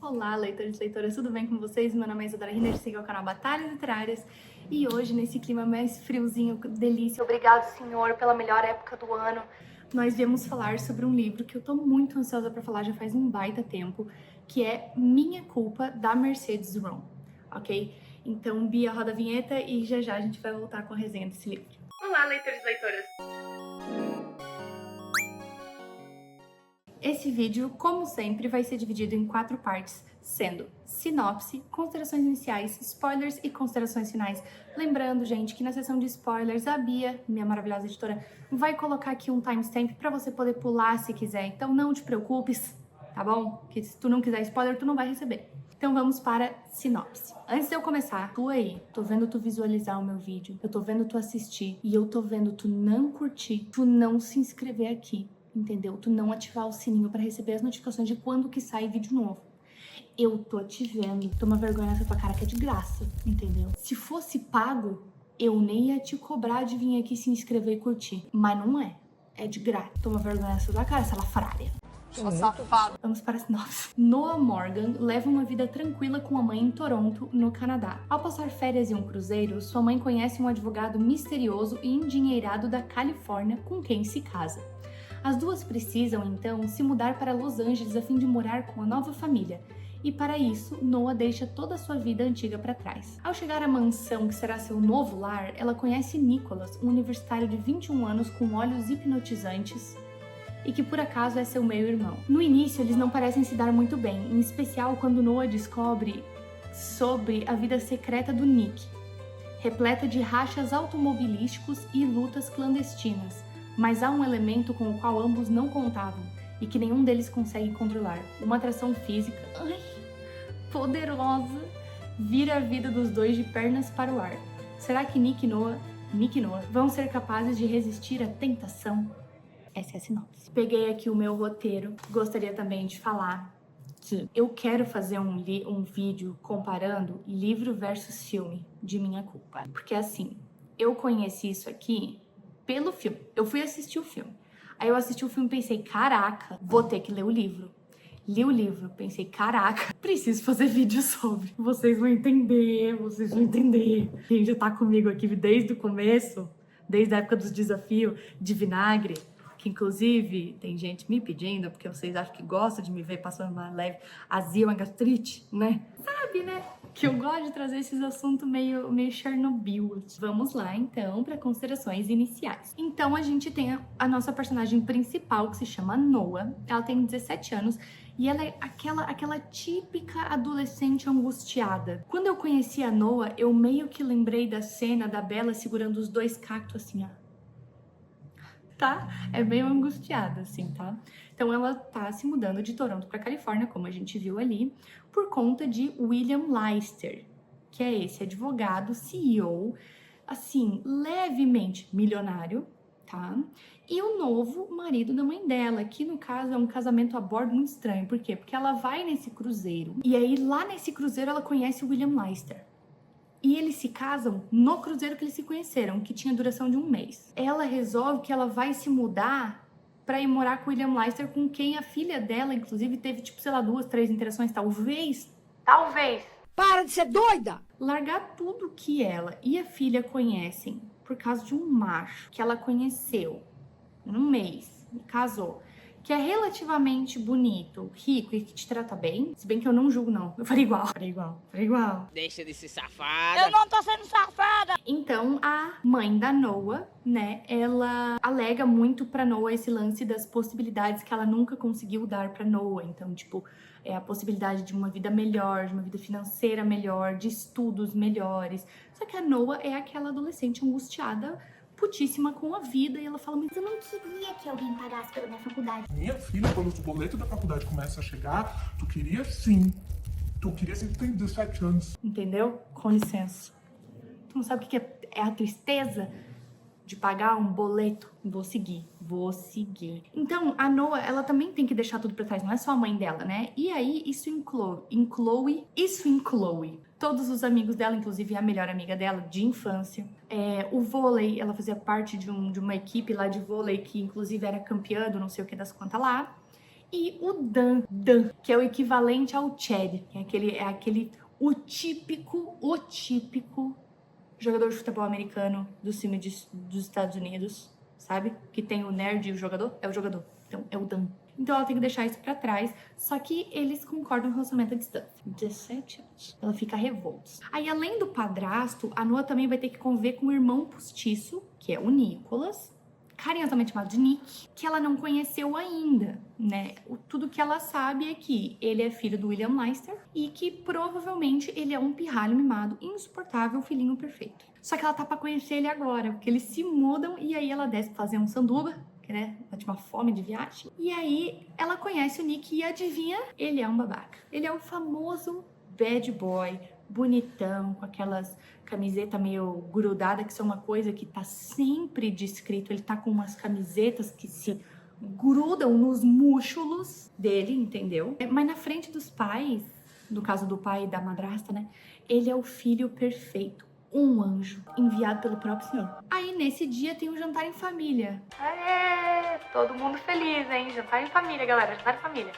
Olá, leitores e leitoras, tudo bem com vocês? Meu nome é Isadora Riner, esse aqui é o canal Batalhas Literárias. E hoje, nesse clima mais friozinho, delícia, obrigado, senhor, pela melhor época do ano, nós viemos falar sobre um livro que eu tô muito ansiosa pra falar já faz um baita tempo, que é Minha Culpa, da Mercedes Ron, ok? Então, Bia, roda a vinheta e já já a gente vai voltar com a resenha desse livro. Olá, leitores e leitoras! Esse vídeo, como sempre, vai ser dividido em 4 partes, sendo sinopse, considerações iniciais, spoilers e considerações finais. Lembrando, gente, que na seção de spoilers, a Bia, minha maravilhosa editora, vai colocar aqui um timestamp para você poder pular se quiser. Então não te preocupes, tá bom? Que se tu não quiser spoiler, tu não vai receber. Então vamos para sinopse. Antes de eu começar, tu aí, tô vendo tu visualizar o meu vídeo, eu tô vendo tu assistir e eu tô vendo tu não curtir, tu não se inscrever aqui. Entendeu? Tu não ativar o sininho pra receber as notificações de quando que sai vídeo novo. Eu tô te vendo. Toma vergonha nessa tua cara que é de graça, entendeu? Se fosse pago, eu nem ia te cobrar de vir aqui se inscrever e curtir. Mas não é. É de graça. Toma vergonha nessa tua cara, essa lafrária. Sua safada. Vamos para as novas. Noah Morgan leva uma vida tranquila com a mãe em Toronto, no Canadá. Ao passar férias em um cruzeiro, sua mãe conhece um advogado misterioso e endinheirado da Califórnia com quem se casa. As duas precisam, então, se mudar para Los Angeles a fim de morar com a nova família. E para isso, Noah deixa toda a sua vida antiga para trás. Ao chegar à mansão que será seu novo lar, ela conhece Nicholas, um universitário de 21 anos com olhos hipnotizantes e que por acaso é seu meio-irmão. No início, eles não parecem se dar muito bem, em especial quando Noah descobre sobre a vida secreta do Nick, repleta de rachas automobilísticos e lutas clandestinas. Mas há um elemento com o qual ambos não contavam e que nenhum deles consegue controlar. Uma atração física, poderosa, vira a vida dos dois de pernas para o ar. Será que Nick e Noah vão ser capazes de resistir à tentação? Essa é a sinopse. Peguei aqui o meu roteiro. Gostaria também de falar que eu quero fazer um vídeo comparando livro versus filme de Minha Culpa. Porque assim, eu conheci isso aqui pelo filme. Eu fui assistir o filme. Aí eu assisti o filme e pensei, caraca, vou ter que ler o livro. Li o livro, pensei, caraca, preciso fazer vídeo sobre. Vocês vão entender. Quem já tá comigo aqui desde o começo, desde a época dos desafios de vinagre, que inclusive tem gente me pedindo, porque vocês acham que gostam de me ver passando uma leve azia, uma gastrite, né? Sabe, né? Que eu gosto de trazer esses assuntos meio Chernobyl. Vamos lá, então, para considerações iniciais. Então, a gente tem a nossa personagem principal, que se chama Noah. Ela tem 17 anos e ela é aquela típica adolescente angustiada. Quando eu conheci a Noah, eu meio que lembrei da cena da Bella segurando os 2 cactos assim, ó. Tá? É meio angustiada, assim, tá? Então ela tá se mudando de Toronto pra Califórnia, como a gente viu ali, por conta de William Leister, que é esse advogado, CEO, assim, levemente milionário, tá? E o novo marido da mãe dela, que no caso é um casamento a bordo muito estranho. Por quê? Porque ela vai nesse cruzeiro, e aí lá nesse cruzeiro ela conhece o William Leister. E eles se casam no cruzeiro que eles se conheceram, que tinha duração de 1 mês. Ela resolve que ela vai se mudar pra ir morar com o William Leister, com quem a filha dela, inclusive, teve, tipo, sei lá, 2, 3 interações, talvez. Para de ser doida! Largar tudo que ela e a filha conhecem por causa de um macho que ela conheceu em 1 mês, e casou, que é relativamente bonito, rico e que te trata bem. Se bem que eu não julgo, não. Eu falei igual. Deixa de ser safada. Eu não tô sendo safada! Então, a mãe da Noah, né, ela alega muito pra Noah esse lance das possibilidades que ela nunca conseguiu dar pra Noah. Então, tipo, a possibilidade de uma vida melhor, de uma vida financeira melhor, de estudos melhores. Só que a Noah é aquela adolescente angustiada, putíssima com a vida, e ela fala, mas eu não queria que alguém pagasse pela minha faculdade. Minha filha, quando o boleto da faculdade começa a chegar, tu queria sim. Tu tem 17 anos. Entendeu? Com licença. Tu não sabe o que é a tristeza de pagar um boleto? Vou seguir. Então, a Noah, ela também tem que deixar tudo pra trás, não é só a mãe dela, né? E aí, isso inclui todos os amigos dela, inclusive a melhor amiga dela de infância. O vôlei, ela fazia parte de uma equipe lá de vôlei que inclusive era campeã do não sei o que das quantas lá. E o Dan, que é o equivalente ao Chad, que é o típico jogador de futebol americano do time dos Estados Unidos, sabe? Que tem o nerd e o jogador, é o jogador. Então, é o Dan. Então ela tem que deixar isso pra trás, só que eles concordam com o relacionamento à distância. 17 anos. Ela fica revolta. Aí, além do padrasto, a Noah também vai ter que conviver com o irmão postiço, que é o Nicholas, carinhosamente chamado de Nick, que ela não conheceu ainda, né? Tudo que ela sabe é que ele é filho do William Leinster e que provavelmente ele é um pirralho mimado, insuportável, filhinho perfeito. Só que ela tá pra conhecer ele agora, porque eles se mudam e aí ela desce pra fazer um sanduba, né? Ela tinha uma fome de viagem. E aí ela conhece o Nick e adivinha? Ele é um babaca. Ele é o famoso bad boy, bonitão, com aquelas camiseta meio grudada, que são uma coisa que tá sempre descrito. Ele tá com umas camisetas que se grudam nos músculos dele, entendeu? Mas na frente dos pais, no caso do pai e da madrasta, né? Ele é o filho perfeito. Um anjo enviado pelo próprio Senhor. Aí nesse dia tem um jantar em família. Aê! Todo mundo feliz, hein? Jantar em família, galera. Jantar em família.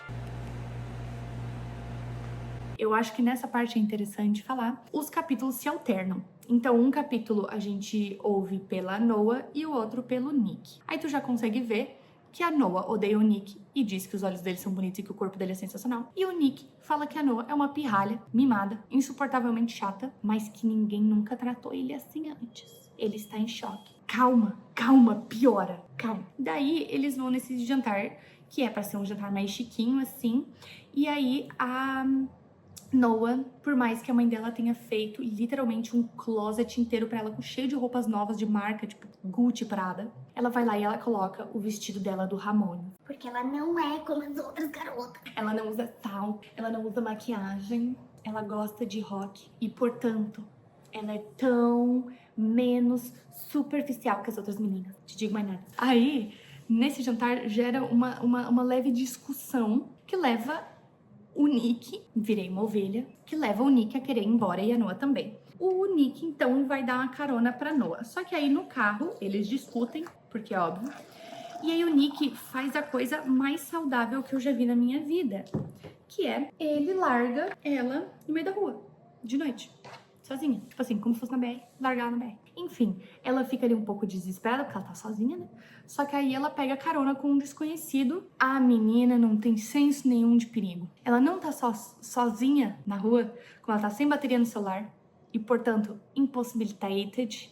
Eu acho que nessa parte é interessante falar. Os capítulos se alternam. Então, um capítulo a gente ouve pela Noah e o outro pelo Nick. Aí tu já consegue ver que a Noah odeia o Nick e diz que os olhos dele são bonitos e que o corpo dele é sensacional. E o Nick fala que a Noah é uma pirralha, mimada, insuportavelmente chata, mas que ninguém nunca tratou ele assim antes. Ele está em choque. Calma, piora, calma. Daí, eles vão nesse jantar, que é pra ser um jantar mais chiquinho, assim. E aí, a Noah, por mais que a mãe dela tenha feito literalmente um closet inteiro pra ela, cheio de roupas novas de marca, tipo Gucci, Prada, ela vai lá e ela coloca o vestido dela do Ramone. Porque ela não é como as outras garotas. Ela não usa sal, ela não usa maquiagem, ela gosta de rock e, portanto, ela é tão menos superficial que as outras meninas. Te digo mais nada. Aí, nesse jantar, gera uma leve discussão que leva o Nick, virei uma ovelha, que leva o Nick a querer ir embora e a Noah também. O Nick, então, vai dar uma carona pra Noah. Só que aí no carro, eles discutem, porque é óbvio. E aí o Nick faz a coisa mais saudável que eu já vi na minha vida. Que é, ele larga ela no meio da rua, de noite, sozinha. Tipo assim, como se fosse na BR, largar na BR. Enfim, ela fica ali um pouco desesperada, porque ela tá sozinha, né? Só que aí ela pega carona com um desconhecido. A menina não tem senso nenhum de perigo. Ela não tá sozinha na rua, como ela tá sem bateria no celular e, portanto, impossibilitated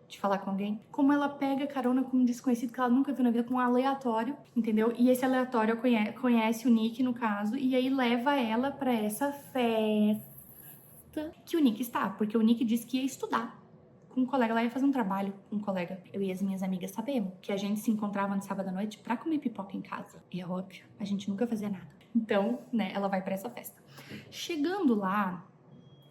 de falar com alguém. Como ela pega carona com um desconhecido que ela nunca viu na vida, com um aleatório, entendeu? E esse aleatório conhece o Nick, no caso, e aí leva ela pra essa festa que o Nick está, porque o Nick disse que ia estudar com um colega, ela ia fazer um trabalho com um colega. Eu e as minhas amigas sabemos que a gente se encontrava no sábado à noite pra comer pipoca em casa. E é óbvio, a gente nunca fazia nada. Então, né, ela vai pra essa festa. Chegando lá,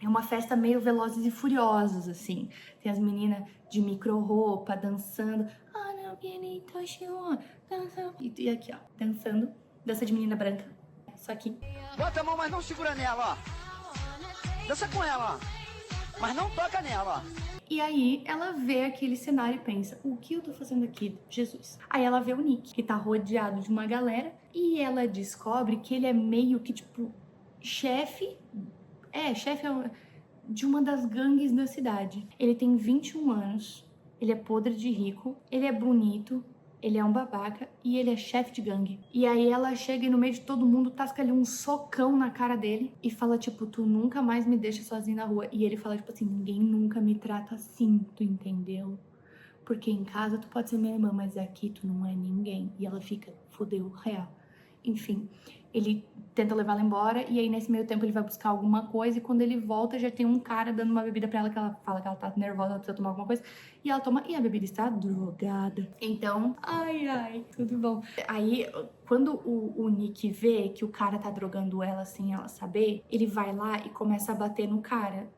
é uma festa meio Velozes e Furiosos, assim. Tem as meninas de micro-roupa dançando. Ah, não, e aqui, ó, dançando. Dança de menina branca. Só que... Bota a mão, mas não segura nela, ó. Dança com ela, ó. Mas não toca nela, ó. E aí, ela vê aquele cenário e pensa, o que eu tô fazendo aqui, Jesus? Aí ela vê o Nick, que tá rodeado de uma galera, e ela descobre que ele é meio que, tipo, chefe de uma das gangues da cidade. Ele tem 21 anos, ele é podre de rico, ele é bonito, ele é um babaca e ele é chefe de gangue. E aí ela chega e no meio de todo mundo tasca ali um socão na cara dele e fala, tipo, tu nunca mais me deixa sozinho na rua. E ele fala, tipo assim, ninguém nunca me trata assim, tu entendeu? Porque em casa tu pode ser minha irmã, mas aqui tu não é ninguém. E ela fica, fodeu, real. Enfim, ele tenta levar ela embora e aí nesse meio tempo ele vai buscar alguma coisa e quando ele volta já tem um cara dando uma bebida pra ela que ela fala que ela tá nervosa, ela precisa tomar alguma coisa e ela toma e a bebida está drogada. Então, ai, tudo bom. Aí, quando o Nick vê que o cara tá drogando ela sem ela saber, ele vai lá e começa a bater no cara.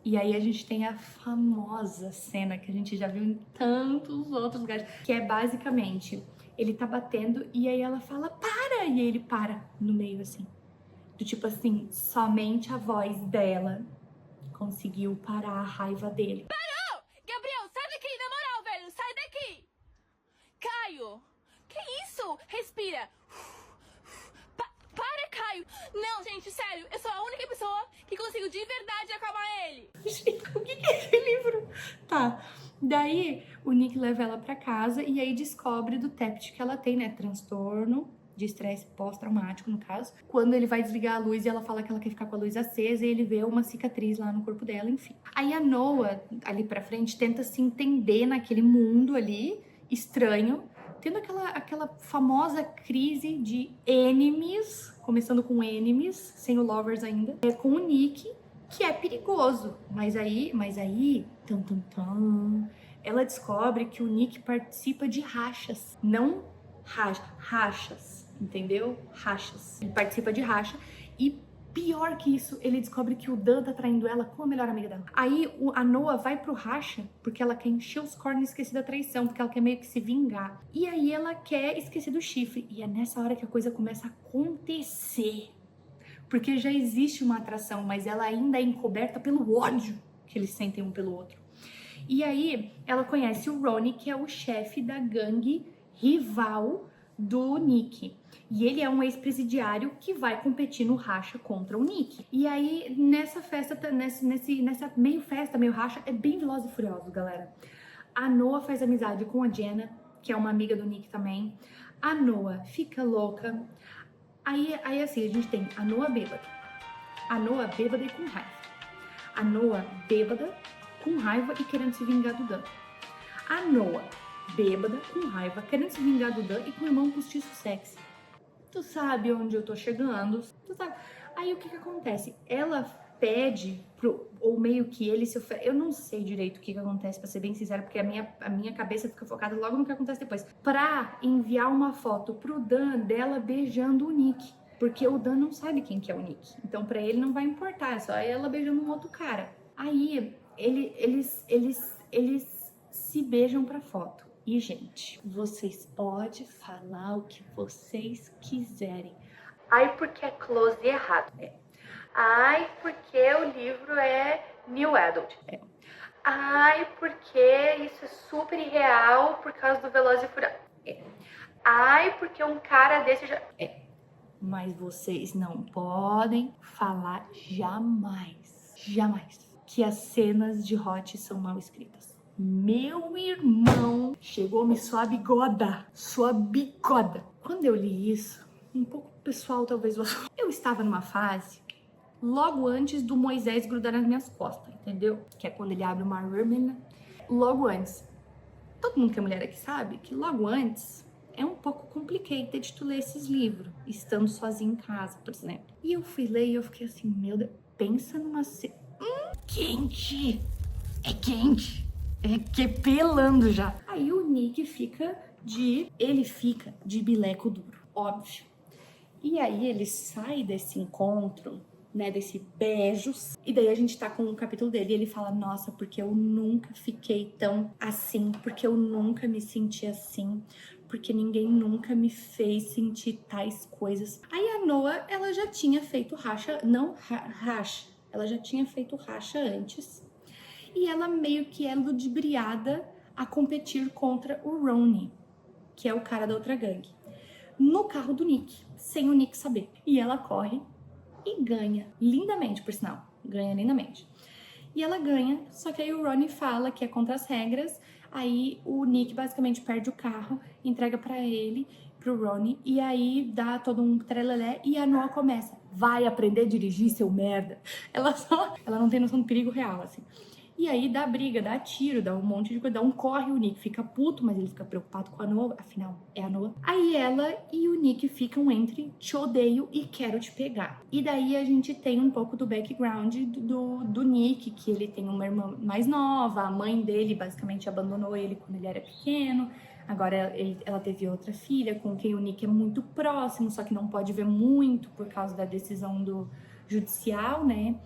E aí a gente tem a famosa cena que a gente já viu em tantos outros lugares, que é basicamente... Ele tá batendo e aí ela fala, para! E aí ele para no meio, assim. Do tipo assim, somente a voz dela conseguiu parar a raiva dele. Parou! Gabriel, sai daqui, na moral, velho! Sai daqui! Caio! Que isso? Respira! veio de verdade acalmar ele. O que é esse livro? Tá. Daí o Nick leva ela pra casa e aí descobre do TEPT que ela tem, né? Transtorno de estresse pós-traumático, no caso. Quando ele vai desligar a luz e ela fala que ela quer ficar com a luz acesa e ele vê uma cicatriz lá no corpo dela, enfim. Aí a Noah, ali pra frente, tenta se entender naquele mundo ali, estranho, tendo aquela famosa crise de enemies, começando com enemies, sem o lovers ainda, com o Nick, que é perigoso. Mas aí, ela descobre que o Nick participa de rachas, não rachas, entendeu? Rachas. Ele participa de racha e pior que isso, ele descobre que o Dan tá traindo ela com a melhor amiga dela. Aí a Noah vai pro racha porque ela quer encher os cornos e esquecer da traição, porque ela quer meio que se vingar. E aí ela quer esquecer do chifre. E é nessa hora que a coisa começa a acontecer. Porque já existe uma atração, mas ela ainda é encoberta pelo ódio que eles sentem um pelo outro. E aí ela conhece o Ronnie, que é o chefe da gangue rival do Nick. E ele é um ex-presidiário que vai competir no racha contra o Nick. E aí, nessa festa, nessa meio festa, meio racha, é bem Velozes e Furiosos, galera. A Noah faz amizade com a Jenna, que é uma amiga do Nick também. A Noah fica louca. Aí assim, a gente tem a Noah bêbada. A Noah bêbada e com raiva. A Noah bêbada, com raiva e querendo se vingar do Dan. A Noah bêbada, com raiva, querendo se vingar do Dan e com o irmão postiço sexy. Tu sabe onde eu tô chegando, tu sabe. Aí o que acontece? Ela pede ou meio que ele se oferece. Eu não sei direito o que acontece, pra ser bem sincera, porque a minha cabeça fica focada logo no que acontece depois. Pra enviar uma foto pro Dan dela beijando o Nick. Porque o Dan não sabe quem que é o Nick. Então pra ele não vai importar, é só ela beijando um outro cara. Aí eles se beijam pra foto. E, gente, vocês podem falar o que vocês quiserem. Ai, porque é close e errado. É. Ai, porque o livro é New Adult. É. Ai, porque isso é super irreal por causa do Velozes e Furiosos. É. Ai, porque um cara desse já... É. Mas vocês não podem falar jamais, que as cenas de Hot são mal escritas. Meu irmão chegou-me sua bigoda. Quando eu li isso, um pouco pessoal talvez, eu estava numa fase logo antes do Moisés grudar nas minhas costas, entendeu? Que é quando ele abre uma Rumen. Logo antes. Todo mundo que é mulher aqui sabe que logo antes é um pouco complicated tu ler esses livros, estando sozinha em casa, por exemplo. E eu fui ler e eu fiquei assim, meu Deus, pensa numa cena... quente! É quente! É que pelando já. Aí o Nick fica de bileco duro, óbvio. E aí ele sai desse encontro, né, desse beijos. E daí a gente tá com o capítulo dele e ele fala, nossa, porque eu nunca fiquei tão assim, porque eu nunca me senti assim, porque ninguém nunca me fez sentir tais coisas. Aí a Noah, ela já tinha feito racha, ela já tinha feito racha antes. E ela meio que é ludibriada a competir contra o Ronnie, que é o cara da outra gangue, no carro do Nick, sem o Nick saber. E ela corre e ganha, lindamente, por sinal, ganha lindamente. E ela ganha, só que aí o Ronnie fala que é contra as regras, aí o Nick basicamente perde o carro, entrega pra ele, pro Ronnie, e aí dá todo um trelelé e a Noah começa, vai aprender a dirigir, seu merda. Ela não tem noção do perigo real, assim. E aí dá briga, dá tiro, dá um monte de coisa, dá um corre, o Nick fica puto, mas ele fica preocupado com a Noah, afinal, é a Noah. Aí ela e o Nick ficam entre te odeio e quero te pegar. E daí a gente tem um pouco do background do Nick, que ele tem uma irmã mais nova, a mãe dele basicamente abandonou ele quando ele era pequeno, agora ela teve outra filha com quem o Nick é muito próximo, só que não pode ver muito por causa da decisão do judicial, né?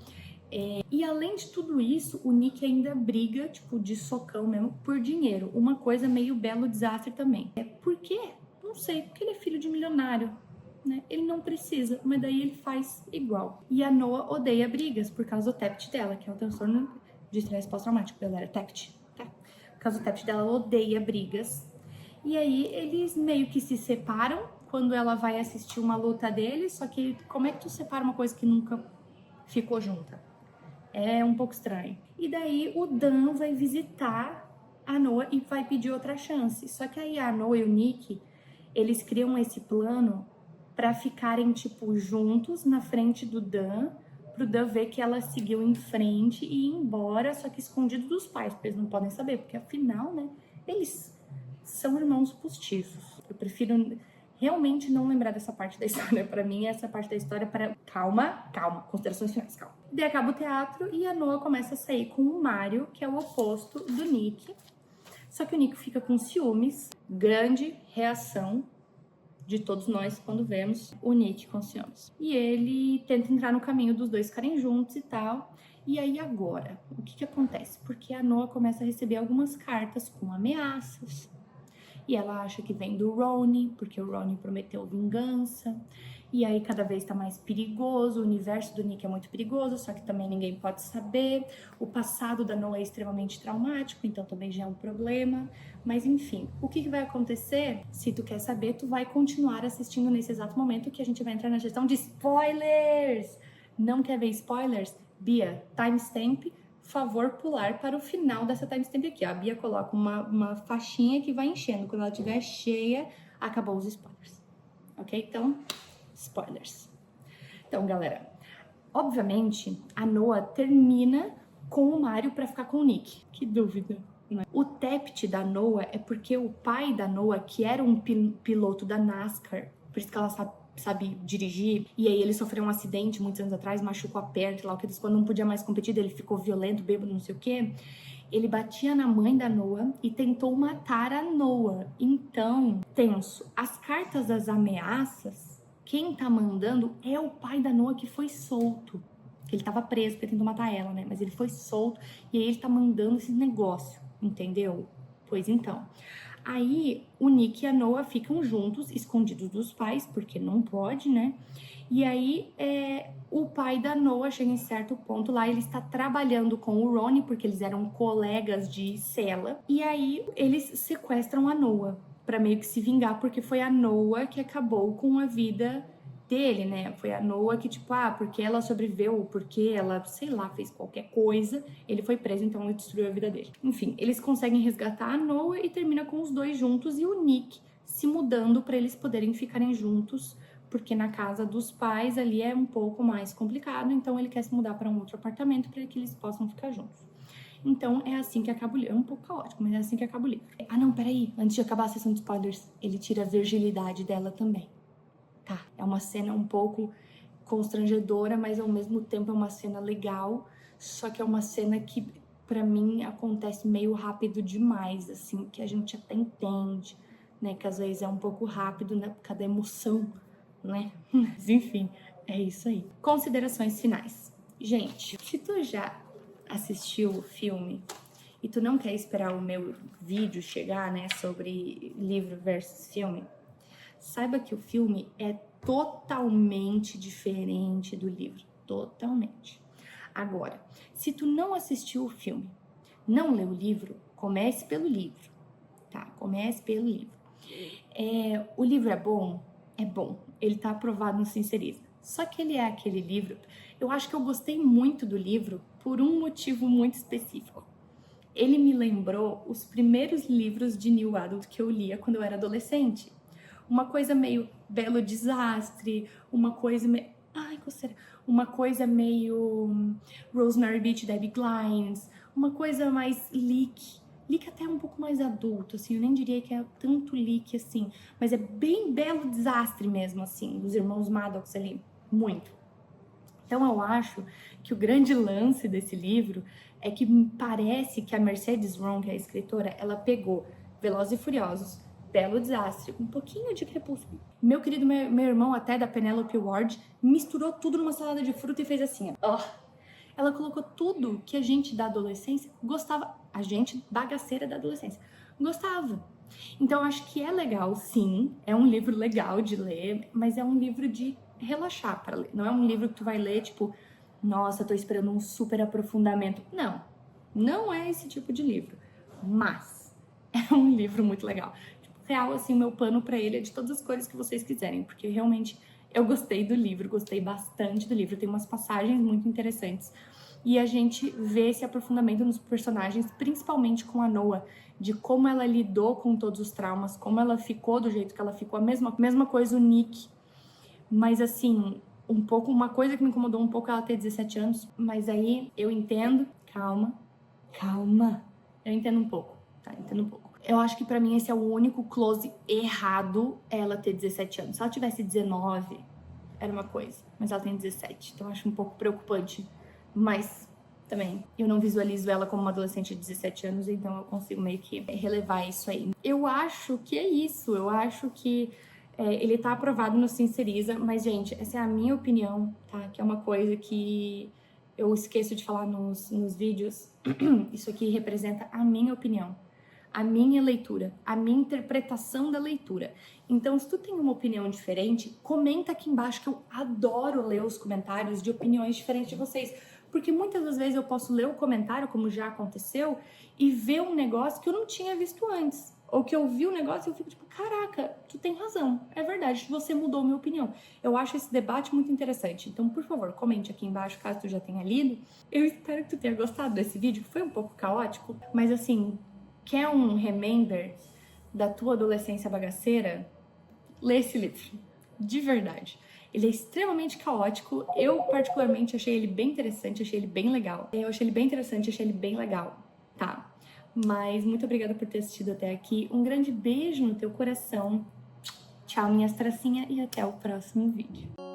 E além de tudo isso, o Nick ainda briga, tipo, de socão mesmo, por dinheiro. Uma coisa meio belo desastre também. Por quê? Não sei, porque ele é filho de milionário, né? Ele não precisa, mas daí ele faz igual. E a Noah odeia brigas por causa do TEPT dela, que é o transtorno de estresse pós-traumático, galera, TEPT, tá? Por causa do TEPT dela, ela odeia brigas. E aí eles meio que se separam quando ela vai assistir uma luta deles, só que como é que tu separa uma coisa que nunca ficou junta? É um pouco estranho. E daí o Dan vai visitar a Noah e vai pedir outra chance. Só que aí a Noah e o Nick, eles criam esse plano pra ficarem, tipo, juntos na frente do Dan, pro Dan ver que ela seguiu em frente e ir embora, só que escondido dos pais, porque eles não podem saber, porque afinal, né, eles são irmãos postiços. Eu prefiro realmente não lembrar dessa parte da história. Pra mim, essa parte da história para... Calma, considerações finais, calma. Daí acaba o teatro e a Noah começa a sair com o Mário, que é o oposto do Nick. Só que o Nick fica com ciúmes, grande reação de todos nós quando vemos o Nick com ciúmes. E ele tenta entrar no caminho dos dois ficarem juntos e tal. E aí agora, o que acontece? Porque a Noah começa a receber algumas cartas com ameaças. E ela acha que vem do Ronnie, porque o Ronnie prometeu vingança. E aí cada vez tá mais perigoso, o universo do Nick é muito perigoso, só que também ninguém pode saber. O passado da Noah é extremamente traumático, então também já é um problema. Mas enfim, o que vai acontecer? Se tu quer saber, tu vai continuar assistindo nesse exato momento que a gente vai entrar na gestão de spoilers! Não quer ver spoilers? Bia, timestamp, favor pular para o final dessa timestamp aqui. A Bia coloca uma faixinha que vai enchendo. Quando ela estiver cheia, acabou os spoilers. Ok? Então, spoilers. Então, galera, obviamente, a Noah termina com o Mário para ficar com o Nick. Que dúvida, né? O TEPT da Noah é porque o pai da Noah, que era um piloto da NASCAR, por isso que ela sabe dirigir, e aí ele sofreu um acidente muitos anos atrás, machucou a perna, lá, quando não podia mais competir, ele ficou violento, bêbado, não sei o quê. Ele batia na mãe da Noah e tentou matar a Noah. Então, tenso. As cartas das ameaças, quem tá mandando é o pai da Noah que foi solto. Ele tava preso porque tentou matar ela, né? Mas ele foi solto e aí ele tá mandando esse negócio, entendeu? Pois então. Aí o Nick e a Noah ficam juntos, escondidos dos pais, porque não pode, né? E aí o pai da Noah chega em certo ponto lá, ele está trabalhando com o Ronnie, porque eles eram colegas de cela. E aí eles sequestram a Noah pra meio que se vingar, porque foi a Noah que acabou com a vida dele, né? Foi a Noah que, tipo, porque ela sobreviveu, porque ela, sei lá, fez qualquer coisa, ele foi preso, então ele destruiu a vida dele. Enfim, eles conseguem resgatar a Noah e termina com os dois juntos e o Nick se mudando pra eles poderem ficarem juntos, porque na casa dos pais ali é um pouco mais complicado, então ele quer se mudar pra um outro apartamento para que eles possam ficar juntos. Então é assim que acaba o livro. É um pouco caótico, mas é assim que acaba o livro. Ah não, peraí, antes de acabar a sessão de spoilers, ele tira a virgilidade dela também. Tá, é uma cena um pouco constrangedora, mas ao mesmo tempo é uma cena legal, só que é uma cena que, pra mim, acontece meio rápido demais, assim, que a gente até entende, né, que às vezes é um pouco rápido, né, por causa da emoção, né, mas enfim, é isso aí. Considerações finais. Gente, se tu já assistiu o filme e tu não quer esperar o meu vídeo chegar, né, sobre livro versus filme, saiba que o filme é totalmente diferente do livro. Totalmente. Agora, se tu não assistiu o filme, não leu o livro, comece pelo livro, tá? Comece pelo livro. O livro é bom? É bom. Ele tá aprovado no Sincerista. Só que ele é aquele livro... Eu acho que eu gostei muito do livro por um motivo muito específico. Ele me lembrou os primeiros livros de New Adult que eu lia quando eu era adolescente. Uma coisa meio Belo Desastre, uma coisa meio... Uma coisa meio Rosemary Beach, Debbie Glines, uma coisa mais Leak. Leak até um pouco mais adulto, assim, eu nem diria que é tanto Leak, assim, mas é bem Belo Desastre mesmo, assim, dos irmãos Maddox ali, muito. Então eu acho que o grande lance desse livro é que parece que a Mercedes Ron, que é a escritora, ela pegou Velozes e Furiosos, Belo Desastre, um pouquinho de Crepúsculo. Meu querido, meu irmão, até da Penelope Ward, misturou tudo numa salada de fruta e fez assim, ó. Ela colocou tudo que a gente da adolescência gostava, a gente bagaceira da adolescência gostava. Então, acho que é legal, sim, é um livro legal de ler, mas é um livro de relaxar para ler. Não é um livro que tu vai ler, tipo, nossa, tô esperando um super aprofundamento. Não, não é esse tipo de livro, mas é um livro muito legal. Real, assim, o meu pano pra ele é de todas as cores que vocês quiserem, porque realmente eu gostei do livro, gostei bastante do livro, tem umas passagens muito interessantes. e a gente vê esse aprofundamento nos personagens, principalmente com a Noah, de como ela lidou com todos os traumas, como ela ficou do jeito que ela ficou, a mesma coisa o Nick. Mas assim, uma coisa que me incomodou um pouco é ela ter 17 anos, mas aí eu entendo, calma, eu entendo um pouco, tá? Entendo um pouco. Eu acho que pra mim esse é o único close errado, ela ter 17 anos. Se ela tivesse 19, era uma coisa, mas ela tem 17, então eu acho um pouco preocupante. Mas também, eu não visualizo ela como uma adolescente de 17 anos, então eu consigo meio que relevar isso aí. Eu acho que é isso, eu acho que ele tá aprovado no Sinceriza, mas, gente, essa é a minha opinião, tá? Que é uma coisa que eu esqueço de falar nos vídeos. Isso aqui representa a minha opinião, a minha leitura, a minha interpretação da leitura. Então, se tu tem uma opinião diferente, comenta aqui embaixo, que eu adoro ler os comentários de opiniões diferentes de vocês. Porque muitas das vezes eu posso ler o comentário, como já aconteceu, e ver um negócio que eu não tinha visto antes. Ou que eu vi um negócio e eu fico tipo, caraca, tu tem razão, é verdade, você mudou minha opinião. Eu acho esse debate muito interessante. Então, por favor, comente aqui embaixo, caso tu já tenha lido. Eu espero que tu tenha gostado desse vídeo, que foi um pouco caótico, mas assim, quer um remember da tua adolescência bagaceira? Lê esse livro, de verdade. Ele é extremamente caótico, eu particularmente achei ele bem interessante, achei ele bem legal. Eu achei ele bem interessante, achei ele bem legal, tá? Mas muito obrigada por ter assistido até aqui. Um grande beijo no teu coração. Tchau, minhas tracinhas, e até o próximo vídeo.